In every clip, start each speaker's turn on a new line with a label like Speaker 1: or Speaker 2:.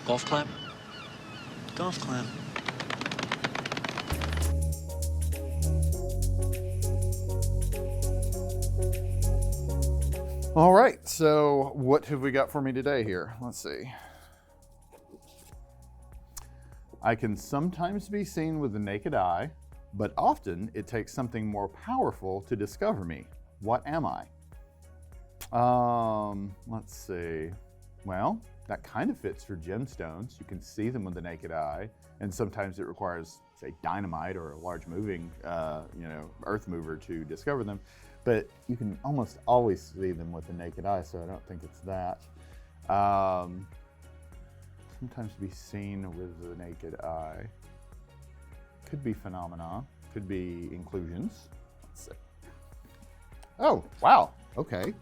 Speaker 1: Golf clap? Golf clap.
Speaker 2: All right, so what have we got for me today here? Let's see. I can sometimes be seen with the naked eye, but often it takes something more powerful to discover me. What am I? Let's see. Well, that kind of fits for gemstones. You can see them with the naked eye, and sometimes it requires, say, dynamite or a large moving, earth mover to discover them. But you can almost always see them with the naked eye, so I don't think it's that. Sometimes be seen with the naked eye. Could be phenomena, could be inclusions. Let's see. Oh, wow, okay.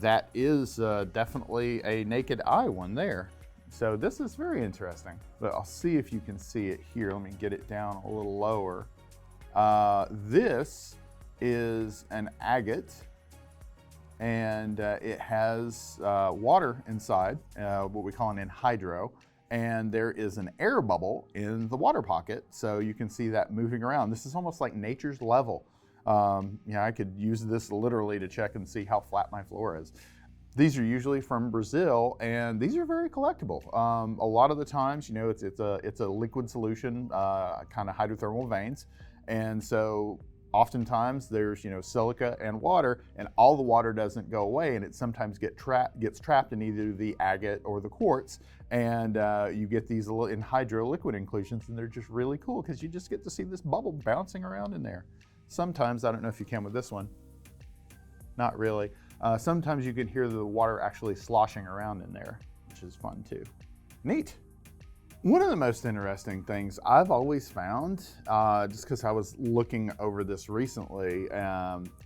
Speaker 2: That is definitely a naked eye one there. So this is very interesting, but I'll see if you can see it here. Let me get it down a little lower. This is an agate, and it has water inside, what we call an enhydro, and there is an air bubble in the water pocket, so you can see that moving around. This is almost like nature's level. I could use this literally to check and see how flat my floor is. These are usually from Brazil, and these are very collectible. A lot of the times, it's a liquid solution, kind of hydrothermal veins, and so oftentimes there's silica and water, and all the water doesn't go away, and it sometimes gets trapped in either the agate or the quartz, and you get these little Enhydro liquid inclusions, and they're just really cool because you just get to see this bubble bouncing around in there. Sometimes, I don't know if you can with this one, not really. Sometimes you can hear the water actually sloshing around in there, which is fun too. Neat. One of the most interesting things I've always found, just because I was looking over this recently,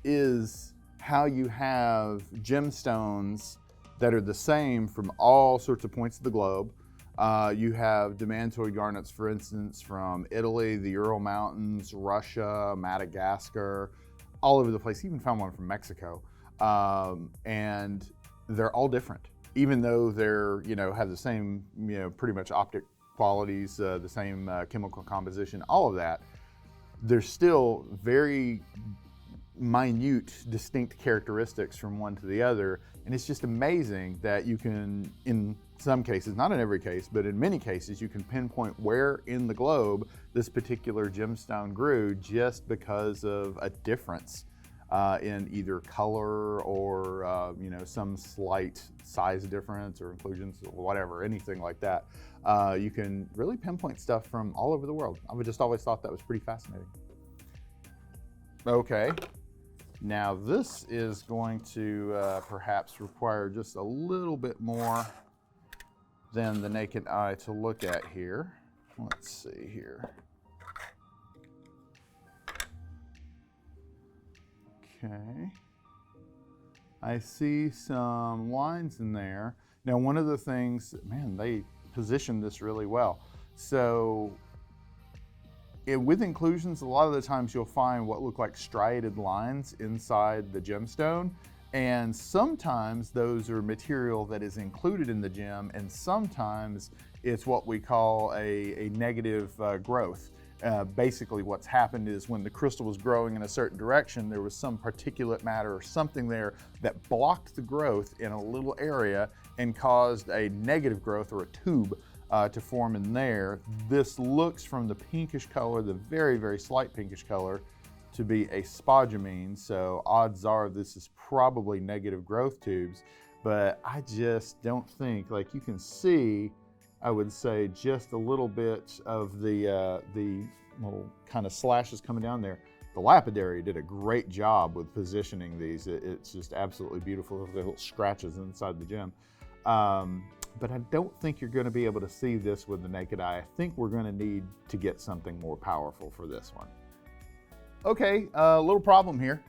Speaker 2: is how you have gemstones that are the same from all sorts of points of the globe. You have demantoid garnets, for instance, from Italy, the Ural Mountains, Russia, Madagascar, all over the place. Even found one from Mexico. And they're all different, even though they're, have the same, pretty much optic qualities, the same chemical composition, all of that. There's still very minute, distinct characteristics from one to the other. And it's just amazing that you can, in some cases, not in every case, but in many cases, you can pinpoint where in the globe this particular gemstone grew just because of a difference in either color or some slight size difference or inclusions or whatever, anything like that. You can really pinpoint stuff from all over the world. I've just always thought that was pretty fascinating. Okay, now this is going to perhaps require just a little bit more than the naked eye to look at here. Let's see here. Okay, I see some lines in there. Now, one of the things, man, they positioned this really well. So with inclusions, a lot of the times you'll find what look like striated lines inside the gemstone. And sometimes those are material that is included in the gem, and sometimes it's what we call a negative growth. Basically what's happened is when the crystal was growing in a certain direction, there was some particulate matter or something there that blocked the growth in a little area and caused a negative growth or a tube to form in there. This looks, from the pinkish color, the very, very slight pinkish color, to be a spodumene. So odds are this is probably negative growth tubes, but I just don't think, like you can see, I would say just a little bit of the little kind of slashes coming down there. The lapidary did a great job with positioning these. It's just absolutely beautiful. The little scratches inside the gem. But I don't think you're going to be able to see this with the naked eye. I think we're going to need to get something more powerful for this one. Okay, a little problem here.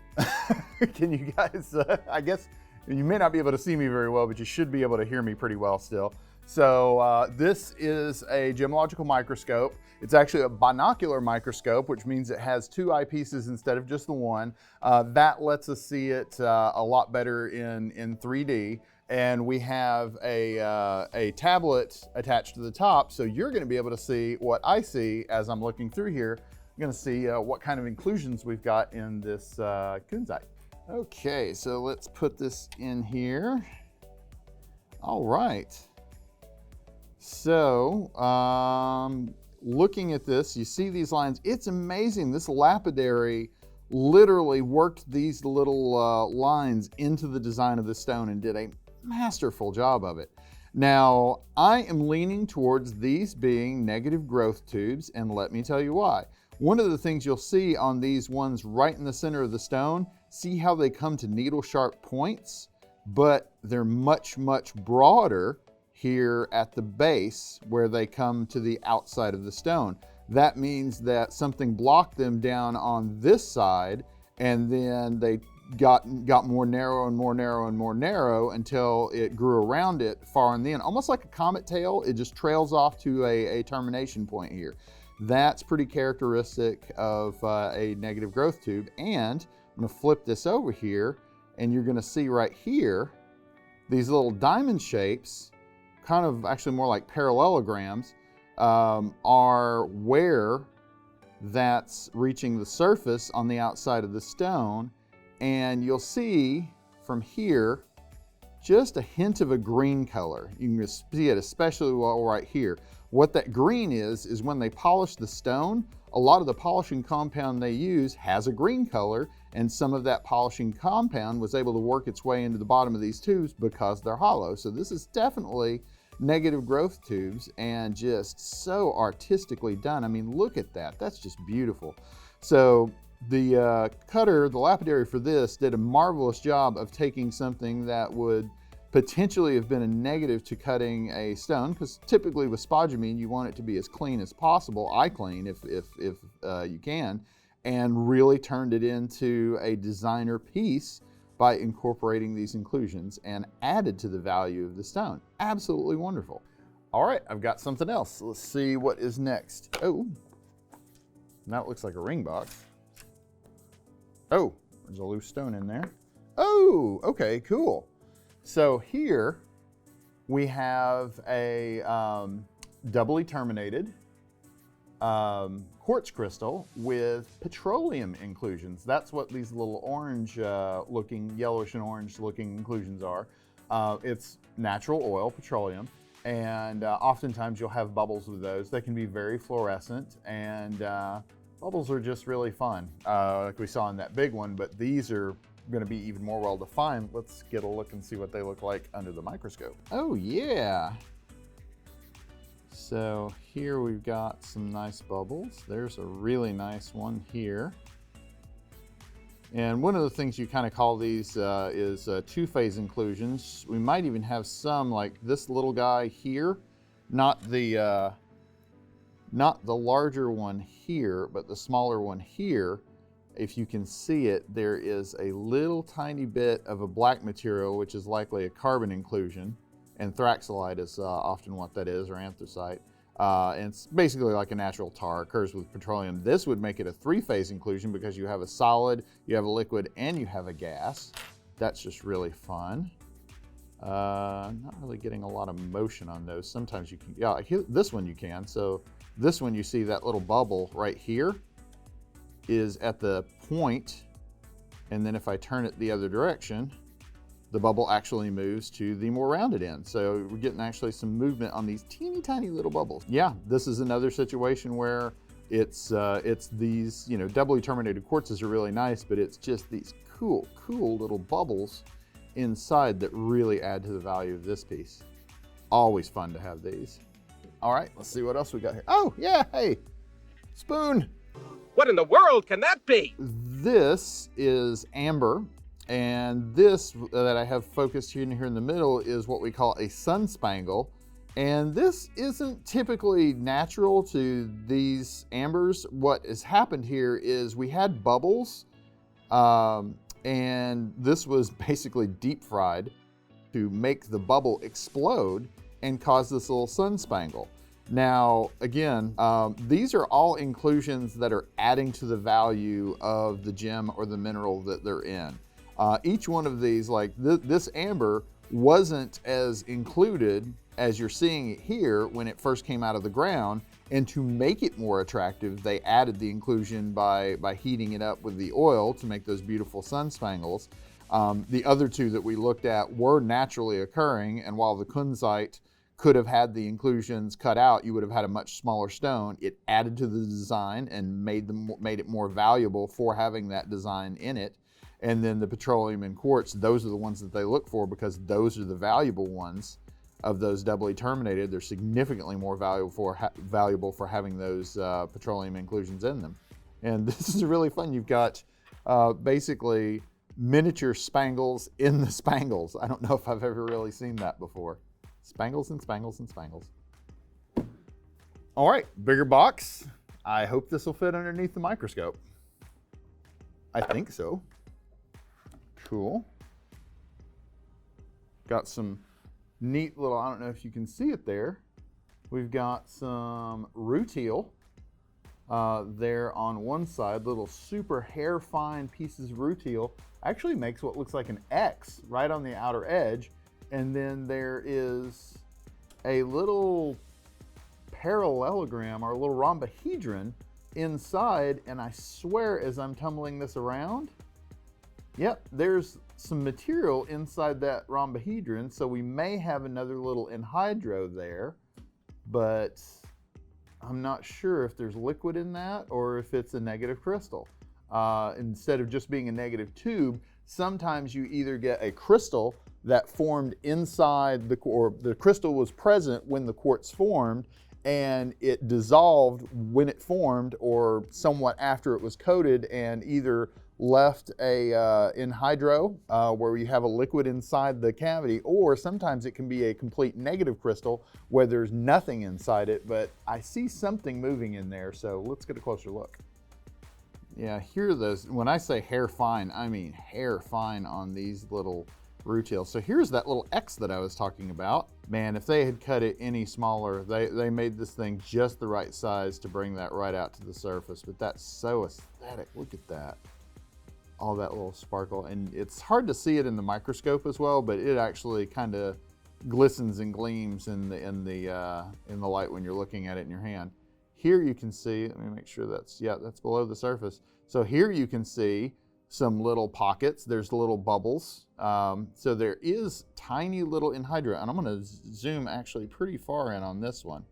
Speaker 2: Can you guys, I guess you may not be able to see me very well, but you should be able to hear me pretty well still. So this is a gemological microscope. It's actually a binocular microscope, which means it has two eyepieces instead of just the one. That lets us see it a lot better in 3D. and we have a tablet attached to the top, so you're going to be able to see what I see as I'm looking through here. I'm going to see what kind of inclusions we've got in this Kunzite. Okay, so let's put this in here. All right. So, looking at this, you see these lines. It's amazing. This lapidary literally worked these little lines into the design of the stone and did a masterful job of it. Now, I am leaning towards these being negative growth tubes, and let me tell you why. One of the things you'll see on these ones right in the center of the stone, see how they come to needle sharp points, but they're much, much broader here at the base where they come to the outside of the stone. That means that something blocked them down on this side, and then they got more narrow and more narrow and more narrow until it grew around it far in the end. Almost like a comet tail, it just trails off to a termination point here. That's pretty characteristic of a negative growth tube. And I'm gonna flip this over here, and you're gonna see right here, these little diamond shapes, kind of actually more like parallelograms, are where that's reaching the surface on the outside of the stone. And you'll see from here just a hint of a green color. You can see it especially well right here. What that green is when they polish the stone, a lot of the polishing compound they use has a green color, and some of that polishing compound was able to work its way into the bottom of these tubes because they're hollow. So this is definitely negative growth tubes, and just so artistically done. I mean, look at that. That's just beautiful. So the cutter, the lapidary for this, did a marvelous job of taking something that would potentially have been a negative to cutting a stone, because typically with spodumene you want it to be as clean as possible, eye clean if you can, and really turned it into a designer piece by incorporating these inclusions and added to the value of the stone. Absolutely wonderful. All right, I've got something else. Let's see what is next. Oh, now it looks like a ring box. Oh, there's a loose stone in there. Oh, okay, cool. So here we have a doubly terminated quartz crystal with petroleum inclusions. That's what these little orange looking, yellowish and orange looking inclusions are. It's natural oil, petroleum, and oftentimes you'll have bubbles with those. They can be very fluorescent, and bubbles are just really fun, like we saw in that big one, but these are going to be even more well defined. Let's get a look and see what they look like under the microscope. Oh yeah. So here we've got some nice bubbles. There's a really nice one here. And one of the things you kind of call these is two-phase inclusions. We might even have some like this little guy here, not the larger one here, but the smaller one here. If you can see it, there is a little tiny bit of a black material, which is likely a carbon inclusion. Anthraxolite is often what that is, or anthracite. And it's basically like a natural tar, occurs with petroleum. This would make it a three-phase inclusion because you have a solid, you have a liquid, and you have a gas. That's just really fun. Not really getting a lot of motion on those. Sometimes you can, yeah, this one you can. So this one you see that little bubble right here is at the point, and then if I turn it the other direction, the bubble actually moves to the more rounded end. So we're getting actually some movement on these teeny tiny little bubbles. Yeah, this is another situation where it's these, you know, doubly terminated quartzes are really nice, but it's just these cool little bubbles inside that really add to the value of this piece. Always fun to have these. All right, let's see what else we got here. Oh yeah, hey, spoon.
Speaker 3: What in the world can that be?
Speaker 2: This is amber, and this that I have focused here in the middle is what we call a sun spangle. And this isn't typically natural to these ambers. What has happened here is we had bubbles, and this was basically deep fried to make the bubble explode and cause this little sun spangle. Now, again, these are all inclusions that are adding to the value of the gem or the mineral that they're in. Each one of these, like this amber, wasn't as included as you're seeing it here when it first came out of the ground. And to make it more attractive, they added the inclusion by heating it up with the oil to make those beautiful sun spangles. The other two that we looked at were naturally occurring, and while the Kunzite could have had the inclusions cut out, you would have had a much smaller stone. It added to the design and made it more valuable for having that design in it. And then the petroleum and quartz, those are the ones that they look for because those are the valuable ones of those doubly terminated. They're significantly more valuable for having those petroleum inclusions in them. And this is really fun. You've got basically miniature spangles in the spangles. I don't know if I've ever really seen that before. Spangles and spangles and spangles. All right, bigger box. I hope this will fit underneath the microscope. I think so. Cool. Got some neat little, I don't know if you can see it there. We've got some rutile there on one side, little super hair fine pieces of rutile. Actually makes what looks like an X right on the outer edge. And then there is a little parallelogram or a little rhombohedron inside. And I swear as I'm tumbling this around, yep, there's some material inside that rhombohedron. So we may have another little enhydro there, but I'm not sure if there's liquid in that or if it's a negative crystal. Instead of just being a negative tube, sometimes you either get a crystal that formed inside or the crystal was present when the quartz formed and it dissolved when it formed or somewhat after it was coated and either left a enhydro where you have a liquid inside the cavity, or sometimes it can be a complete negative crystal where there's nothing inside it, but I see something moving in there, so let's get a closer look. Yeah, here are those, when I say hair fine, I mean hair fine on these little rutile. So here's that little X that I was talking about. Man, if they had cut it any smaller, they made this thing just the right size to bring that right out to the surface, but that's so aesthetic. Look at that. All that little sparkle, and it's hard to see it in the microscope as well, but it actually kind of glistens and gleams in the light when you're looking at it in your hand. Here you can see, let me make sure that's below the surface. So here you can see some little pockets. There's little bubbles. So there is tiny little enhydro, and I'm going to zoom actually pretty far in on this one.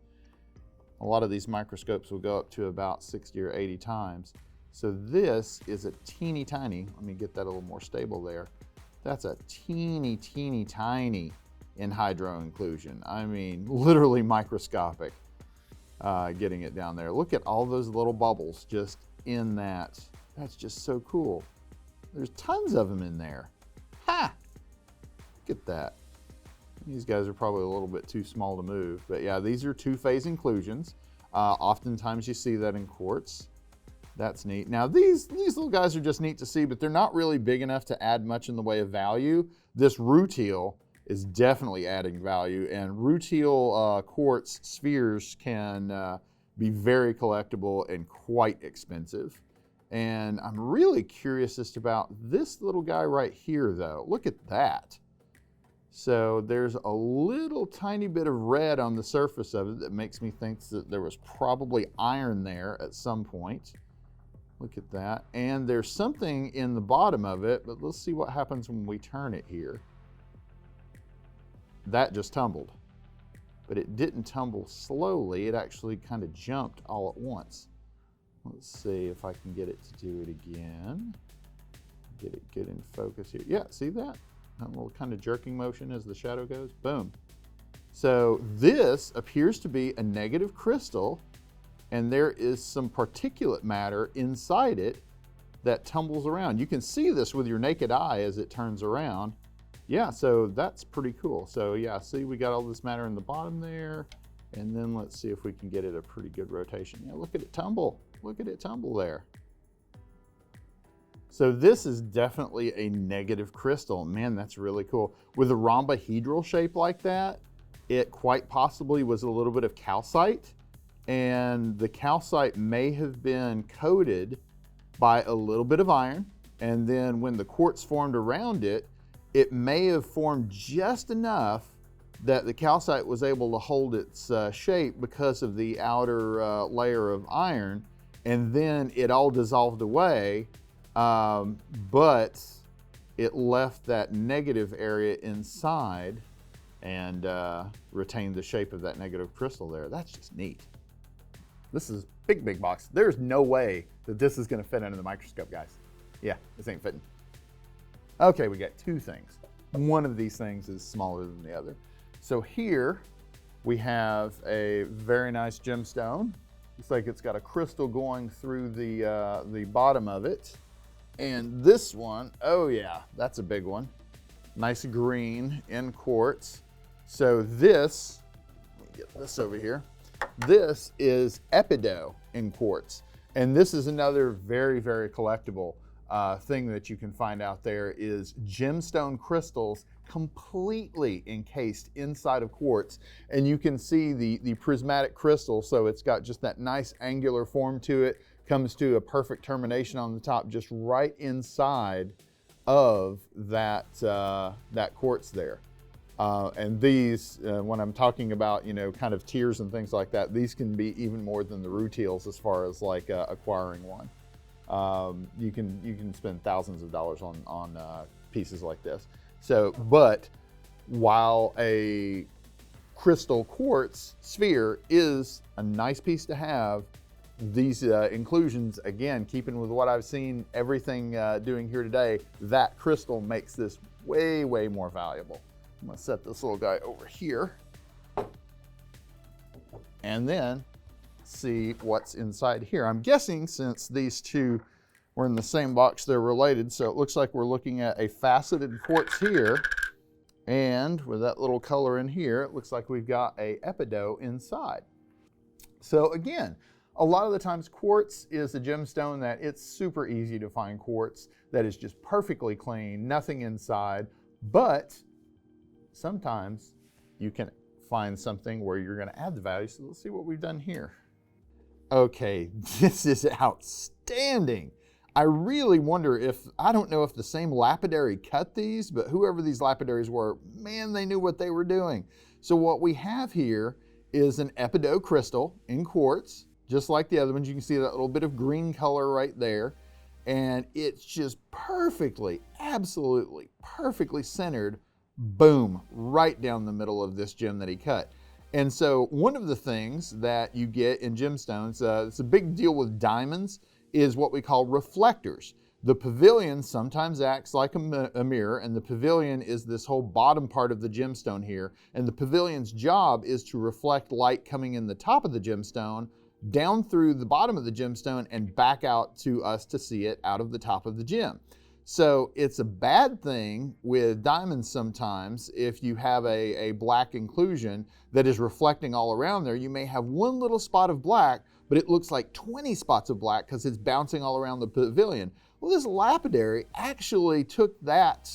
Speaker 2: A lot of these microscopes will go up to about 60 or 80 times. So this is a teeny tiny, let me get that a little more stable there. That's a teeny tiny Enhydro Inclusion. I mean, literally microscopic, getting it down there. Look at all those little bubbles just in that. That's just so cool. There's tons of them in there. Ha! Look at that. These guys are probably a little bit too small to move, but yeah, these are two-phase inclusions. Oftentimes you see that in quartz. That's neat. Now these little guys are just neat to see, but they're not really big enough to add much in the way of value. This rutile is definitely adding value, and rutile quartz spheres can be very collectible and quite expensive. And I'm really curious as to about this little guy right here though. Look at that. So there's a little tiny bit of red on the surface of it that makes me think that there was probably iron there at some point. Look at that. And there's something in the bottom of it, but let's see what happens when we turn it here. That just tumbled, but it didn't tumble slowly. It actually kind of jumped all at once. Let's see if I can get it to do it again. Get it good in focus here. Yeah, see that? That little kind of jerking motion as the shadow goes. Boom. So this appears to be a negative crystal, and there is some particulate matter inside it that tumbles around. You can see this with your naked eye as it turns around. Yeah, so that's pretty cool. So yeah, see, we got all this matter in the bottom there, and then let's see if we can get it a pretty good rotation. Yeah, look at it tumble. Look at it tumble there. So this is definitely a negative crystal. Man, that's really cool. With a rhombohedral shape like that, it quite possibly was a little bit of calcite, and the calcite may have been coated by a little bit of iron, and then when the quartz formed around it, it may have formed just enough that the calcite was able to hold its shape because of the outer layer of iron, and then it all dissolved away, but it left that negative area inside and retained the shape of that negative crystal there. That's just neat. This is big box. There's no way that this is gonna fit under the microscope, guys. Yeah, this ain't fitting. Okay, we got two things. One of these things is smaller than the other. So here we have a very nice gemstone. Looks like it's got a crystal going through the bottom of it. And this one, oh yeah, that's a big one. Nice green in quartz. So this, let me get this over here. This is Epidote in quartz. And this is another very collectible thing that you can find out there is gemstone crystals completely encased inside of quartz. And you can see the prismatic crystal, so it's got just that nice angular form to it, comes to a perfect termination on the top, just right inside of that, that quartz there. And these, when I'm talking about, you know, kind of tiers and things like that, these can be even more than the rutiles as far as like acquiring one. You can spend thousands of dollars on pieces like this. So, but while a crystal quartz sphere is a nice piece to have, these inclusions, again, keeping with what I've seen everything doing here today, that crystal makes this way more valuable. I'm gonna set this little guy over here and then see what's inside here. I'm guessing since these two were in the same box, they're related. So it looks like we're looking at a faceted quartz here. And with that little color in here, it looks like we've got a Epidote inside. So again, a lot of the times quartz is a gemstone that it's super easy to find quartz that is just perfectly clean, nothing inside, but sometimes you can find something where you're gonna add the value. So let's see what we've done here. Okay, this is outstanding. I really wonder if, I don't know if the same lapidary cut these, but whoever these lapidaries were, man, they knew what they were doing. So what we have here is an Epidote crystal in quartz, just like the other ones. You can see that little bit of green color right there. And it's just perfectly, absolutely perfectly centered, boom, right down the middle of this gem that he cut. And so one of the things that you get in gemstones, it's a big deal with diamonds, is what we call reflectors. The pavilion sometimes acts like a mirror, and the pavilion is this whole bottom part of the gemstone here. And the pavilion's job is to reflect light coming in the top of the gemstone, down through the bottom of the gemstone, and back out to us to see it out of the top of the gem. So it's a bad thing with diamonds sometimes if you have a black inclusion that is reflecting all around there. You may have one little spot of black, but it looks like 20 spots of black because it's bouncing all around the pavilion. Well, this lapidary actually took that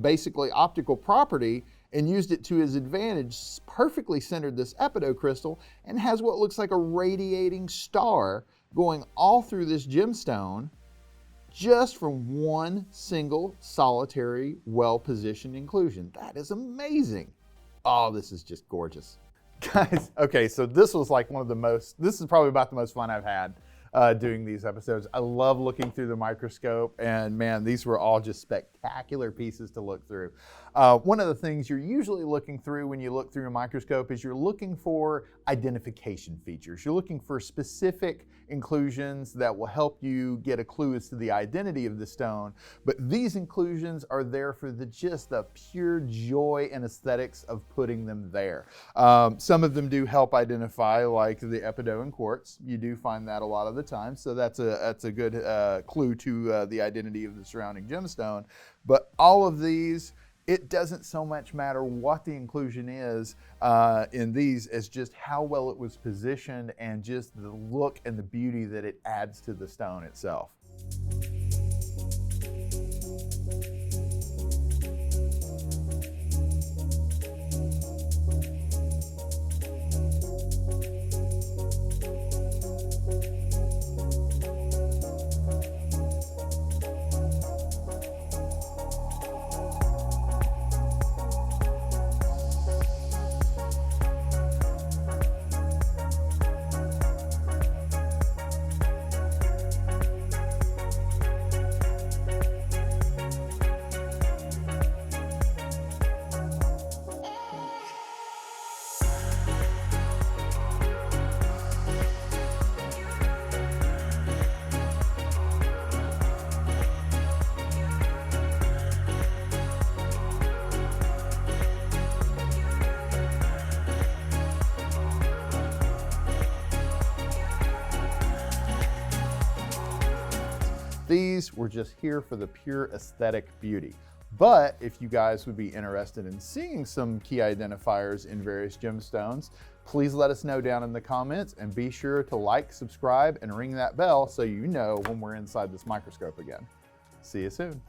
Speaker 2: basically optical property and used it to his advantage, perfectly centered this Epidote crystal, and has what looks like a radiating star going all through this gemstone, just from one single solitary well-positioned inclusion. That is amazing. Oh, this is just gorgeous. Guys, okay, so this was like this is probably about the most fun I've had doing these episodes. I love looking through the microscope, and man, these were all just spectacular pieces to look through. One of the things you're usually looking through when you look through a microscope is you're looking for identification features. You're looking for specific inclusions that will help you get a clue as to the identity of the stone. But these inclusions are there for just the pure joy and aesthetics of putting them there. Some of them do help identify, like the Epidote in quartz. You do find that a lot of the time, so that's a good clue to the identity of the surrounding gemstone. But all of these, it doesn't so much matter what the inclusion is in these as just how well it was positioned and just the look and the beauty that it adds to the stone itself. these, we're just here for the pure aesthetic beauty. But if you guys would be interested in seeing some key identifiers in various gemstones, please let us know down in the comments, and be sure to like, subscribe, and ring that bell so you know when we're inside this microscope again. See you soon.